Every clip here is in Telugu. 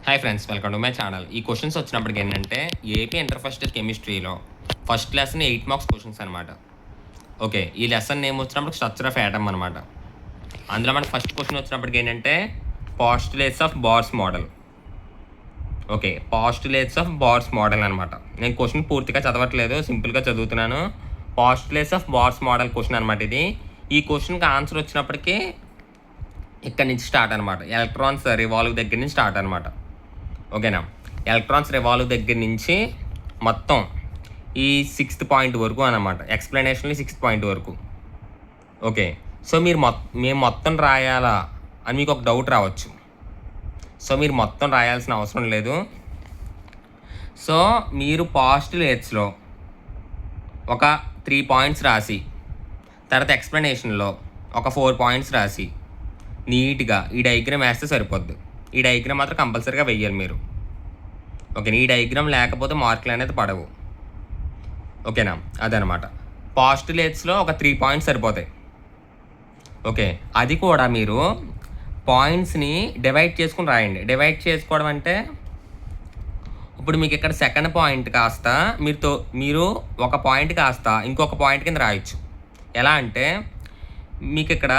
Hi friends, welcome to my channel. ఈ క్వశ్చన్స్ వచ్చినప్పటికి ఏంటంటే ఏపీ ఇంటర్ ఫస్ట్ కెమిస్ట్రీలో ఫస్ట్ లెసన్ 8 మార్క్స్ క్వశ్చన్స్ అనమాట. ఓకే, ఈ లెసన్ నేమ్ వచ్చినప్పుడు స్ట్రక్చర్ ఆఫ్ యాటమ్ అనమాట. అందులో మనకు ఫస్ట్ క్వశ్చన్ వచ్చినప్పటికి ఏంటంటే postulates of bars model. Okay, postulates of bars model అనమాట. నేను క్వశ్చన్ పూర్తిగా చదవట్లేదు, సింపుల్గా చదువుతున్నాను. Postulates of bars model question అనమాట ఇది. ఈ క్వశ్చన్కి ఆన్సర్ వచ్చినప్పటికీ ఇక్కడ నుంచి స్టార్ట్ అనమాట. ఎలక్ట్రాన్స్ రివాల్వ్ దగ్గర నుంచి స్టార్ట్ అనమాట. ఓకేనా, ఎలక్ట్రాన్స్ రివాల్వ్ దగ్గర నుంచి మొత్తం ఈ 6th పాయింట్ వరకు అనమాట. ఎక్స్ప్లెనేషన్లో 6th పాయింట్ వరకు. ఓకే, సో మేము మొత్తం రాయాలా అని మీకు ఒక డౌట్ రావచ్చు. సో మీరు మొత్తం రాయాల్సిన అవసరం లేదు. సో మీరు పాస్టులేట్స్లో ఒక 3 పాయింట్స్ రాసి, తర్వాత ఎక్స్ప్లెనేషన్లో ఒక 4 పాయింట్స్ రాసి నీట్గా ఈ డయాగ్రామ్ వేస్తే సరిపోద్ది. ఈ డయాగ్రామ్ మాత్రం కంపల్సరీగా వెయ్యాలి మీరు. ఓకేనా, ఈ డయాగ్రామ్ లేకపోతే మార్కులు అనేది పడవు. ఓకేనా, అదనమాట. పాస్టులేట్స్లో ఒక 3 పాయింట్స్ సరిపోతాయి. ఓకే, అది కూడా మీరు పాయింట్స్ని డివైడ్ చేసుకుని రాయండి. డివైడ్ చేసుకోవడం అంటే ఇప్పుడు మీకు ఇక్కడ సెకండ్ పాయింట్ కాస్త మీరు ఒక పాయింట్ కాస్త ఇంకొక పాయింట్ కింద రాయొచ్చు. ఎలా అంటే మీకు ఇక్కడ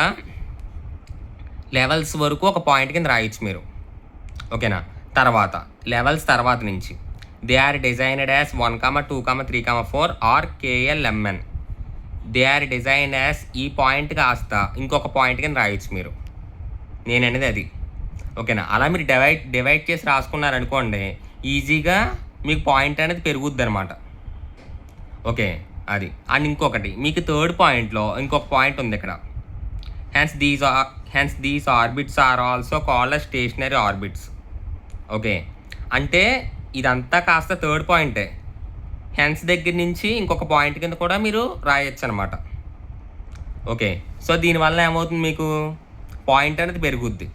లెవెల్స్ వరకు ఒక పాయింట్ కింద రాయొచ్చు మీరు. ఓకేనా, తర్వాత లెవెల్స్ తర్వాత నుంచి they are designed as 1, 2, 3, 4 are KLMN. They are designed as ఈ పాయింట్ కాస్త ఇంకొక పాయింట్ కింద రాయొచ్చు మీరు. నేను అనేది అది. ఓకేనా, అలా మీరు డివైడ్ చేసి రాసుకున్నారనుకోండి, ఈజీగా మీకు పాయింట్ అనేది పెరుగుద్ది అనమాట. ఓకే, అది. అండ్ ఇంకొకటి మీకు థర్డ్ పాయింట్లో ఇంకొక పాయింట్ ఉంది ఇక్కడ. Hence these orbits are also called stationary orbits. Okay, అంటే ఇదంతా కాస్త థర్డ్ పాయింటే. హెన్స్ దగ్గర నుంచి ఇంకొక పాయింట్ కింద కూడా మీరు రాయొచ్చు అనమాట. ఓకే, సో దీనివల్ల ఏమవుతుంది, మీకు పాయింట్ అనేది పెరుగుద్ది.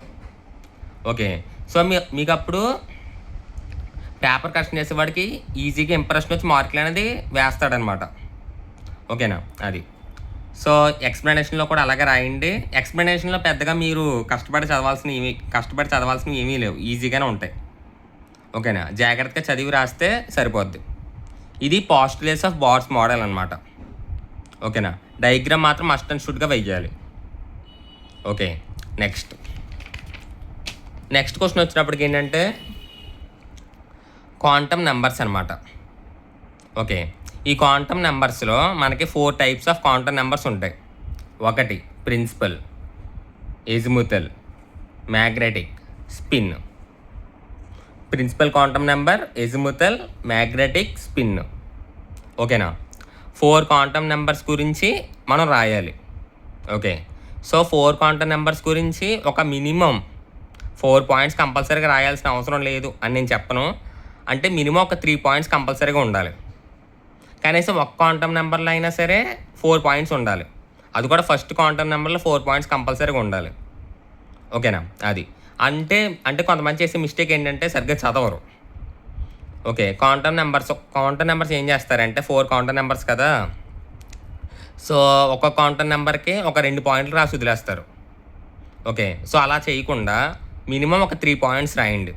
ఓకే, సో మీకు అప్పుడు పేపర్ కరెక్షన్ చేసేవాడికి ఈజీగా ఇంప్రెషన్ వచ్చి మార్కులు అనేది వేస్తాడనమాట. ఓకేనా, అది. సో ఎక్స్ప్లెనేషన్లో కూడా అలాగే రాయండి. ఎక్స్ప్లెనేషన్లో పెద్దగా మీరు కష్టపడి చదవాల్సినవి ఏమీ లేవు, ఈజీగానే ఉంటాయి. ఓకేనా, జాగ్రత్తగా చదివి రాస్తే సరిపోద్ది. ఇది పాస్టులేట్స్ ఆఫ్ బార్స్ మోడల్ అనమాట. ఓకేనా, డయాగ్రామ్ మాత్రం మస్ట్ అండ్ షుడ్గా వెయ్యాలి. ఓకే, నెక్స్ట్ క్వశ్చన్ వచ్చినప్పటికి ఏంటంటే క్వాంటమ్ నెంబర్స్ అనమాట. ఓకే, ఈ క్వాంటమ్ నెంబర్స్లో మనకి 4 టైప్స్ ఆఫ్ క్వాంటమ్ నెంబర్స్ ఉంటాయి. ఒకటి principal, azimuthal, magnetic, spin. Principal quantum number, azimuthal, magnetic, spin. ఓకేనా, 4 క్వాంటమ్ నెంబర్స్ గురించి మనం రాయాలి. ఓకే, సో 4 క్వాంటమ్ నెంబర్స్ గురించి ఒక మినిమం 4 పాయింట్స్ కంపల్సరీగా రాయాల్సిన అవసరం లేదు అని నేను చెప్పను. అంటే మినిమం ఒక 3 పాయింట్స్ కంపల్సరీగా ఉండాలి. కనీసం ఒక క్వాంటమ్ నెంబర్లో అయినా సరే 4 పాయింట్స్ ఉండాలి. అది కూడా ఫస్ట్ క్వాంటమ్ నెంబర్లో 4 పాయింట్స్ కంపల్సరీగా ఉండాలి. ఓకేనా, అది. అంటే కొంతమంది చేసే మిస్టేక్ ఏంటంటే సరిగ్గా చదవరు. ఓకే, క్వాంటమ్ నెంబర్స్ ఏం చేస్తారంటే 4 క్వాంటమ్ నెంబర్స్ కదా, సో ఒక క్వాంటమ్ నెంబర్కి ఒక 2 పాయింట్లు రాసి వదిలేస్తారు. ఓకే, సో అలా చేయకుండా మినిమం ఒక 3 పాయింట్స్ రాయండి.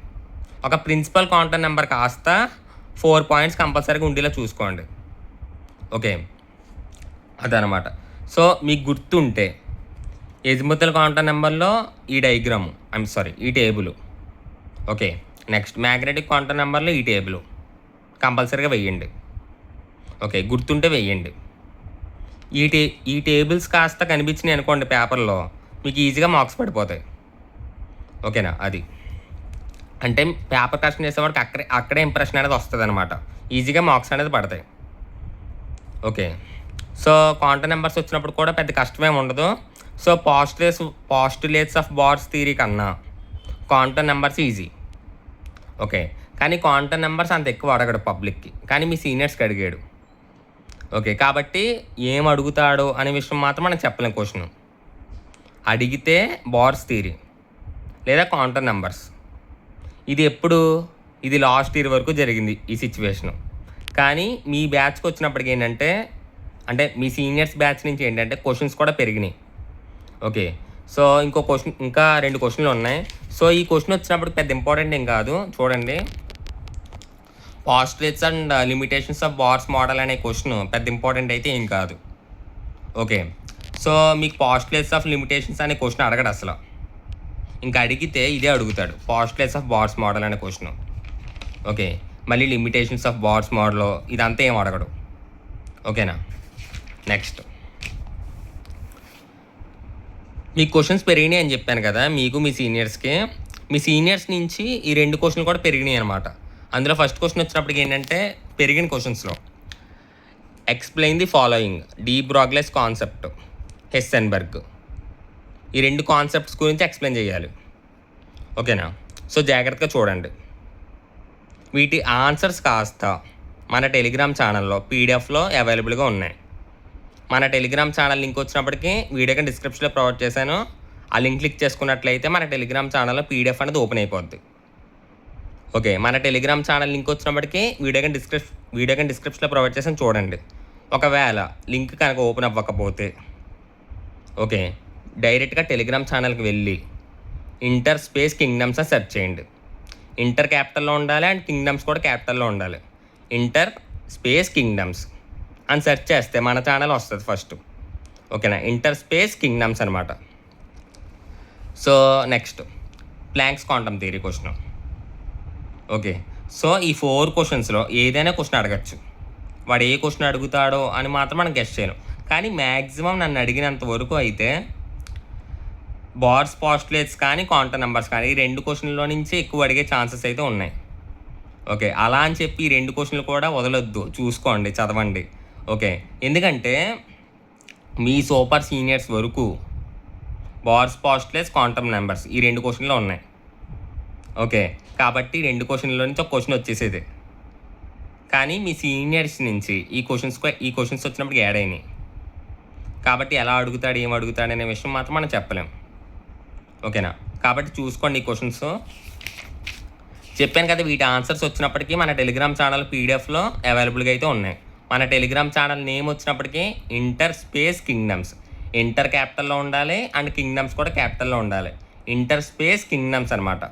ఒక ప్రిన్సిపల్ క్వాంటమ్ నెంబర్ కాస్త 4 పాయింట్స్ కంపల్సరీగా ఉండేలా చూసుకోండి. ఓకే, అదనమాట. సో మీకు గుర్తుంటే ఎజిముతల్ క్వాంటమ్ నెంబర్లో ఈ డయాగ్రాము, ఈ table. Okay, next magnetic quantum నెంబర్లో ఈ టేబుల్ కంపల్సరీగా వెయ్యండి. ఓకే, గుర్తుంటే వెయ్యండి. ఈ టేబుల్స్ కాస్త కనిపించినాయి అనుకోండి పేపర్లో, మీకు ఈజీగా మార్క్స్ పడిపోతాయి. ఓకేనా, అది. అంటే పేపర్ కరెక్షన్ చేసేవాడికి అక్కడే ఇంప్రెషన్ అనేది వస్తుంది అనమాట. ఈజీగా మార్క్స్ అనేది పడతాయి. ఓకే, సో క్వాంటమ్ నెంబర్స్ వచ్చినప్పుడు కూడా పెద్ద కష్టమేమి ఉండదు. So postulates of bars theory కన్నా క్వాంటమ్ నెంబర్స్ ఈజీ. ఓకే, కానీ క్వాంటమ్ నెంబర్స్ అంత ఎక్కువ అడగడు పబ్లిక్కి, కానీ మీ సీనియర్స్కి అడిగాడు. ఓకే, కాబట్టి ఏం అడుగుతాడో అనే విషయం మాత్రం మనం చెప్పలేం. క్వశ్చన్ అడిగితే బార్స్ థియరీ లేదా క్వాంటమ్ నెంబర్స్. ఇది లాస్ట్ ఇయర్ వరకు జరిగింది ఈ సిచ్యువేషను. కానీ మీ బ్యాచ్కి వచ్చినప్పటికి ఏంటంటే, అంటే మీ సీనియర్స్ బ్యాచ్ నుంచి ఏంటంటే క్వశ్చన్స్ కూడా పెరిగినాయి. ఓకే, సో ఇంకా 2 క్వశ్చన్లు ఉన్నాయి. సో ఈ క్వశ్చన్ వచ్చినప్పుడు పెద్ద ఇంపార్టెంట్ ఏం కాదు, చూడండి. Postulates and limitations of bars model అనే క్వశ్చన్ పెద్ద ఇంపార్టెంట్ అయితే ఏం కాదు. ఓకే, సో మీకు పాస్టులేట్స్ ఆఫ్ లిమిటేషన్స్ అనే క్వశ్చన్ అడగడు అసలు. ఇంకా అడిగితే ఇదే అడుగుతాడు, పాస్టులేట్స్ ఆఫ్ బార్స్ మోడల్ అనే క్వశ్చన్. ఓకే, మళ్ళీ లిమిటేషన్స్ ఆఫ్ బార్స్ మోడల్ ఇదంతా ఏం అడగడు. ఓకేనా. నెక్స్ట్, మీ క్వశ్చన్స్ పెరిగినాయి అని చెప్పాను కదా మీకు, మీ సీనియర్స్కి. మీ సీనియర్స్ నుంచి ఈ 2 క్వశ్చన్లు కూడా పెరిగినాయి అనమాట. అందులో ఫస్ట్ క్వశ్చన్ వచ్చినప్పటికి ఏంటంటే, పెరిగిన క్వశ్చన్స్లో explain the following, de Broglie's concept, Heisenberg. ఈ 2 కాన్సెప్ట్స్ గురించి ఎక్స్ప్లెయిన్ చేయాలి. ఓకేనా. సో జాగ్రత్తగా చూడండి. వీటి ఆన్సర్స్ కాస్త మన టెలిగ్రామ్ ఛానల్లో పీడిఎఫ్లో అవైలబుల్గా ఉన్నాయి. మన టెలిగ్రామ్ ఛానల్ లింక్ వచ్చినప్పటికీ వీడియోకి డిస్క్రిప్షన్లో ప్రొవైడ్ చేశాను. ఆ లింక్ క్లిక్ చేసుకున్నట్లయితే మన టెలిగ్రామ్ ఛానల్లో పీడిఎఫ్ అనేది ఓపెన్ అయిపోద్ది. ఓకే, మన టెలిగ్రామ్ ఛానల్ లింక్ వచ్చినప్పటికీ వీడియోకి డిస్క్రిప్షన్లో ప్రొవైడ్ చేసాను, చూడండి. ఒకవేళ లింక్ కనుక ఓపెన్ అవ్వకపోతే ఓకే, డైరెక్ట్గా టెలిగ్రామ్ ఛానల్కి వెళ్ళి ఇంటర్ స్పేస్ కింగ్డమ్స్ అని సెర్చ్ చేయండి. ఇంటర్ క్యాపిటల్లో ఉండాలి అండ్ కింగ్డమ్స్ కూడా క్యాపిటల్లో ఉండాలి. ఇంటర్ స్పేస్ కింగ్డమ్స్ అని సెర్చ్ చేస్తే మన ఛానల్ వస్తుంది ఫస్ట్. ఓకేనా, ఇంటర్ స్పేస్ కింగ్డమ్స్ అనమాట. So next, planks quantum theory question. Okay, so ఈ 4 క్వశ్చన్స్లో ఏదైనా క్వశ్చన్ అడగచ్చు. వాడు ఏ క్వశ్చన్ అడుగుతాడో అని మాత్రం మనం గెస్ చేయలేం. కానీ మ్యాక్సిమం నన్ను అడిగినంత వరకు అయితే బార్స్ పాస్టులేట్స్ కానీ క్వాంటమ్ నెంబర్స్ కానీ ఈ 2 క్వశ్చన్లో నుంచి ఎక్కువ అడిగే ఛాన్సెస్ అయితే ఉన్నాయి. ఓకే, అలా అని చెప్పి ఈ 2 క్వశ్చన్లు కూడా వదలొద్దు, చూసుకోండి, చదవండి. ఓకే, ఎందుకంటే మీ సూపర్ సీనియర్స్ వరకు బార్స్ పాస్టులేట్స్ క్వాంటమ్ నెంబర్స్ ఈ 2 క్వశ్చన్లో ఉన్నాయి. ఓకే, కాబట్టి 2 క్వశ్చన్లో నుంచి ఒక క్వశ్చన్ వచ్చేసేది. కానీ మీ సీనియర్స్ నుంచి ఈ క్వశ్చన్స్ వచ్చినప్పుడు యాడ్ అయినాయి. కాబట్టి ఎలా అడుగుతాడు, ఏం అడుగుతాడు అనే విషయం మాత్రం మనం చెప్పలేం. ఓకేనా, కాబట్టి చూసుకోండి ఈ క్వశ్చన్స్. చెప్పాను కదా, వీటి ఆన్సర్స్ వచ్చినప్పటికీ మన టెలిగ్రామ్ ఛానల్ పీడిఎఫ్లో అవైలబుల్గా అయితే ఉన్నాయి. మన టెలిగ్రామ్ ఛానల్ నేమ్ వచ్చినప్పటికీ ఇంటర్ స్పేస్ కింగ్డమ్స్. ఇంటర్ క్యాపిటల్లో ఉండాలి అండ్ కింగ్డమ్స్ కూడా క్యాపిటల్లో ఉండాలి. ఇంటర్ స్పేస్ కింగ్డమ్స్ అనమాట.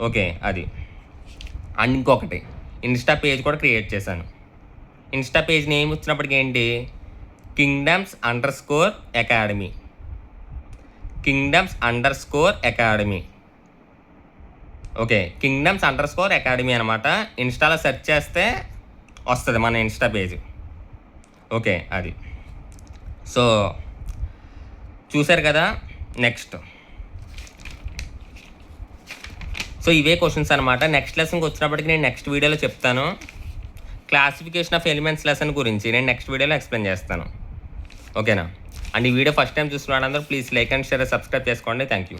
ఓకే, అది. అండ్ ఇంకొకటి, ఇన్స్టా పేజ్ కూడా క్రియేట్ చేశాను. ఇన్స్టా పేజ్ నేమ్ వచ్చినప్పటికి ఏంటి, కింగ్డమ్స్_అకాడమీ. కింగ్డమ్స్_అకాడమీ. ఓకే, కింగ్డమ్స్_అకాడమీ అనమాట. ఇన్స్టాలో సెర్చ్ చేస్తే వస్తుంది మన ఇన్స్టా పేజ్. ఓకే, అది. సో చూసారు కదా. నెక్స్ట్, సో ఇవే క్వశ్చన్స్ అనమాట. నెక్స్ట్ లెసన్కి వచ్చినప్పటికి నేను నెక్స్ట్ వీడియోలో చెప్తాను. క్లాసిఫికేషన్ ఆఫ్ ఎలిమెంట్స్ లెసన్ గురించి నేను నెక్స్ట్ వీడియోలో ఎక్స్ప్లెయిన్ చేస్తాను. ఓకేనా. అండ్ ఈ వీడియో ఫస్ట్ టైం చూస్తున్న వాళ్ళందరూ please like and share, subscribe చేసుకోండి. Thank you.